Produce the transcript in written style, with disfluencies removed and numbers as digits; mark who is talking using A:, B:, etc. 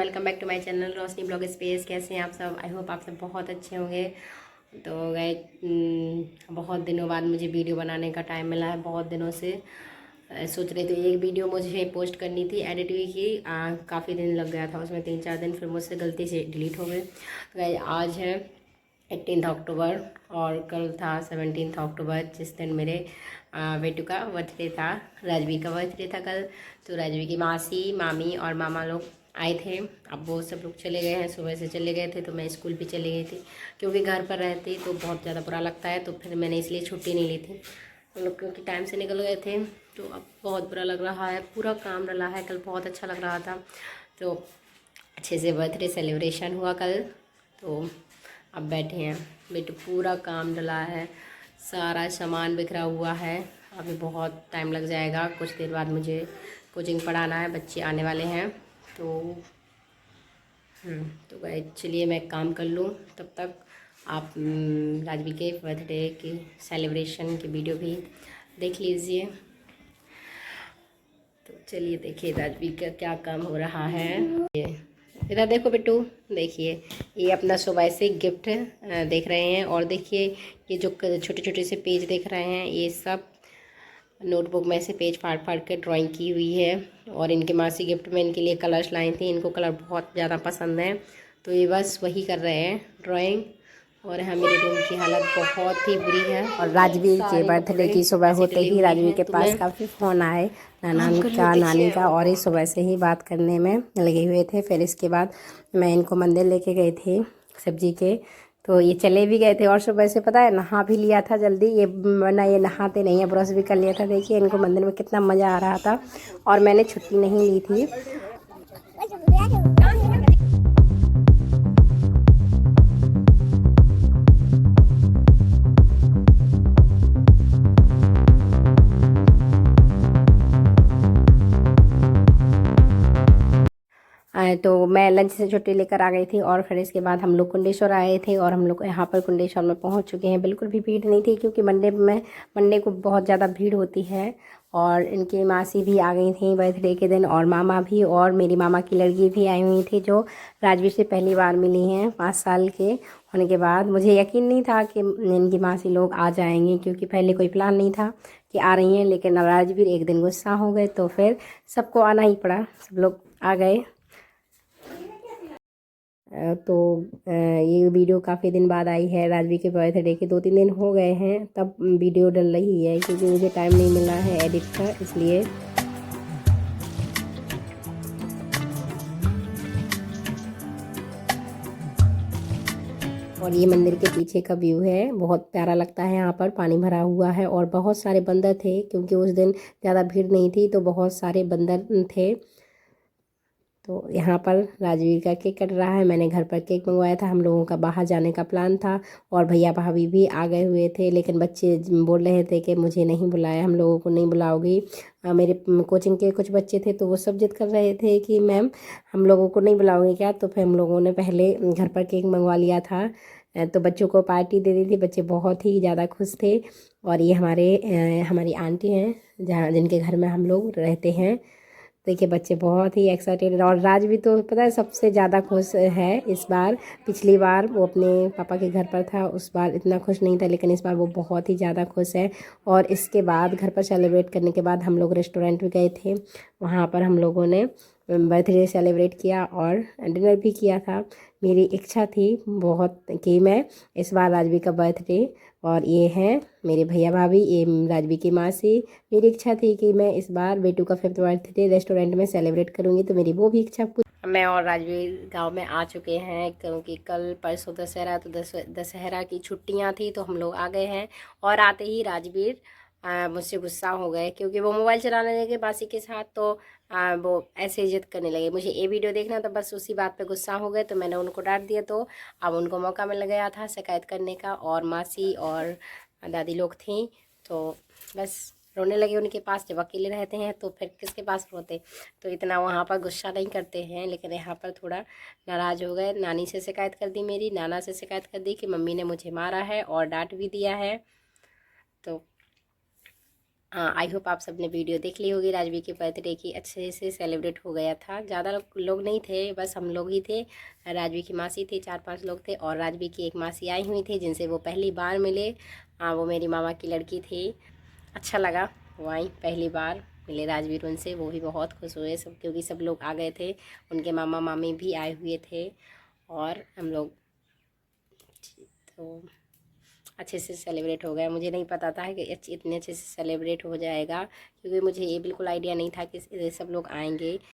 A: Welcome back to my channel Roshni blog space. कैसे हैं आप सब? आई होप आप सब बहुत अच्छे होंगे। तो गए बहुत दिनों बाद मुझे वीडियो बनाने का टाइम मिला है। बहुत दिनों से सोच रही थी एक वीडियो मुझे पोस्ट करनी थी, एडिट भी की, काफ़ी दिन लग गया था उसमें, 3-4 दिन, फिर मुझसे गलती से डिलीट हो गए। तो गए आज है 18 अक्टूबर और कल था 17 अक्टूबर, जिस दिन मेरे बेटू का बर्थडे था। राजवी का बर्थडे था कल। तो राजवी की मासी, मामी और मामा लोग आए थे। अब वो सब लोग चले गए हैं, सुबह से चले गए थे। तो मैं स्कूल भी चली गई थी, क्योंकि घर पर रहती तो बहुत ज़्यादा बुरा लगता है। तो फिर मैंने इसलिए छुट्टी नहीं ली थी। हम लोग क्योंकि टाइम से निकल गए थे, तो अब बहुत बुरा लग रहा है। पूरा काम डला है, कल बहुत अच्छा लग रहा था। तो अच्छे से बर्थडे सेलिब्रेशन हुआ कल। तो अब बैठे हैं। बेटू पूरा काम डला है, सारा सामान बिखरा हुआ है। अभी बहुत टाइम लग जाएगा, कुछ देर बाद मुझे कोचिंग पढ़ाना है, बच्चे आने वाले हैं। तो तो गाइस चलिए मैं काम कर लूँ, तब तक आप राजवी के बर्थडे की सेलिब्रेशन की वीडियो भी देख लीजिए। तो चलिए देखिए राजवी का क्या काम हो रहा है। ये इधर देखो बिट्टू, देखिए ये अपना सुबह से गिफ्ट देख रहे हैं। और देखिए ये जो छोटे छोटे से पेज देख रहे हैं, ये सब नोटबुक में से पेज फाड़ फाड़ के ड्राइंग की हुई है। और इनके मासी गिफ्ट में इनके लिए कलर्स लाई थी, इनको कलर बहुत ज़्यादा पसंद है। तो ये बस वही कर रहे हैं, ड्राइंग। और हाँ, मेरे रूम की हालत बहुत ही बुरी है।
B: और राजवीर के
A: सारे
B: बर्थडे
A: कपड़े
B: की सुबह
A: ऐसे
B: होते
A: डले
B: ही
A: हुए
B: राजवीर
A: हैं।
B: के
A: तो
B: पास
A: मैं
B: काफ़ी फ़ोन आए नाना
A: काम कर लूँ,
B: का, नानी
A: देखिए।
B: का, और ये सुबह से ही बात करने में लगे हुए थे। फिर इसके बाद मैं इनको मंदिर लेके गई थी सब्जी के। तो ये चले भी गए थे और सुबह से पता है नहा भी लिया था जल्दी। ये वरना ये नहाते नहीं है, ब्रश भी कर लिया था। देखिए इनको मंदिर में कितना मज़ा आ रहा था। और मैंने छुट्टी नहीं ली थी। तो मैं लंच से छुट्टी लेकर आ गई थी। और फिर इसके बाद हम लोग कुंडेश्वर आए थे। और हम लोग यहाँ पर कुंडेश्वर में पहुँच चुके हैं। बिल्कुल भी भीड़ नहीं थी, क्योंकि मंडे को बहुत ज़्यादा भीड़ होती है। और इनकी मासी भी आ गई थी बर्थडे के दिन, और मामा भी, और मेरी मामा की लड़की भी आई हुई थी, जो राजवीर से पहली बार मिली हैं 5 साल के होने के बाद। मुझे यकीन नहीं था कि इनकी मासी लोग आ जाएंगी, क्योंकि पहले कोई प्लान नहीं था कि आ रही हैं। लेकिन राजवीर एक दिन गुस्सा हो गए, तो फिर सबको आना ही पड़ा, सब लोग आ गए। तो ये वीडियो काफ़ी दिन बाद आई है। राजवी के बर्थडे के 2-3 दिन हो गए हैं, तब वीडियो डल रही है, क्योंकि मुझे टाइम नहीं मिला है एडिट का, इसलिए। और ये मंदिर के पीछे का व्यू है, बहुत प्यारा लगता है। यहाँ पर पानी भरा हुआ है और बहुत सारे बंदर थे, क्योंकि उस दिन ज़्यादा भीड़ नहीं थी, तो बहुत सारे बंदर थे। तो यहाँ पर राजवीर का केक कट रहा है। मैंने घर पर केक मंगवाया था। हम लोगों का बाहर जाने का प्लान था, और भैया भाभी भी आ गए हुए थे। लेकिन बच्चे बोल रहे थे कि मुझे नहीं बुलाया, हम लोगों को नहीं बुलाओगी। मेरे कोचिंग के कुछ बच्चे थे, तो वो सब जिद कर रहे थे कि मैम हम लोगों को नहीं बुलाओगे क्या। तो फिर हम लोगों ने पहले घर पर केक मंगवा लिया था। तो बच्चों को पार्टी दे दी थी, बच्चे बहुत ही ज़्यादा खुश थे। और ये हमारी आंटी हैं, जहाँ जिनके घर में हम लोग रहते हैं। देखिए बच्चे बहुत ही एक्साइटेड। और राज भी तो पता है सबसे ज़्यादा खुश है इस बार। पिछली बार वो अपने पापा के घर पर था, उस बार इतना खुश नहीं था, लेकिन इस बार वो बहुत ही ज़्यादा खुश है। और इसके बाद घर पर सेलिब्रेट करने के बाद हम लोग रेस्टोरेंट भी गए थे। वहाँ पर हम लोगों ने बर्थडे सेलिब्रेट किया और डिनर भी किया था। मेरी इच्छा थी बहुत कि मैं इस बार राजवी का बर्थडे, और ये हैं मेरे भैया भाभी, ये राजवी की मासी। मेरी इच्छा थी कि मैं इस बार बेटू का 5th बर्थडे रेस्टोरेंट में सेलिब्रेट करूँगी, तो मेरी वो भी इच्छा पूरी।
A: मैं और राजवीर गांव में आ चुके हैं, क्योंकि कल परसों दशहरा, तो दशहरा की छुट्टियां थी, तो हम लोग आ गए हैं। और आते ही राजवीर मुझसे गुस्सा हो गए, क्योंकि वो मोबाइल चलाने लगे बासी के साथ। तो वो ऐसे जिद करने लगे, मुझे ये वीडियो देखना, तो बस उसी बात पे गुस्सा हो गए। तो मैंने उनको डांट दिया। तो अब उनको मौका मिल गया था शिकायत करने का, और मासी और दादी लोग थी, तो बस रोने लगे उनके पास। जब अकेले रहते हैं तो फिर किसके पास रोते। तो इतना वहाँ पर गुस्सा नहीं करते हैं, लेकिन यहाँ पर थोड़ा नाराज़ हो गए। नानी से शिकायत कर दी मेरी, नाना से शिकायत कर दी कि मम्मी ने मुझे मारा है और डांट भी दिया है। तो आई होप आप सबने वीडियो देख ली होगी। राजवीर के बर्थडे की अच्छे से सेलिब्रेट हो गया था। ज़्यादा लोग नहीं थे, बस हम लोग ही थे। राजवीर की मासी थी, 4-5 लोग थे, और राजवीर की एक मासी आई हुई थी जिनसे वो पहली बार मिले। वो मेरी मामा की लड़की थी। अच्छा लगा, वो आई पहली बार मिले राजवीर उनसे, वो भी बहुत खुश हुए सब, क्योंकि सब लोग आ गए थे। उनके मामा मामी भी आए हुए थे और हम लोग तो अच्छे से सेलिब्रेट हो गया। मुझे नहीं पता था कि इतने अच्छे से सेलिब्रेट हो जाएगा, क्योंकि मुझे ये बिल्कुल आइडिया नहीं था कि सब लोग आएंगे।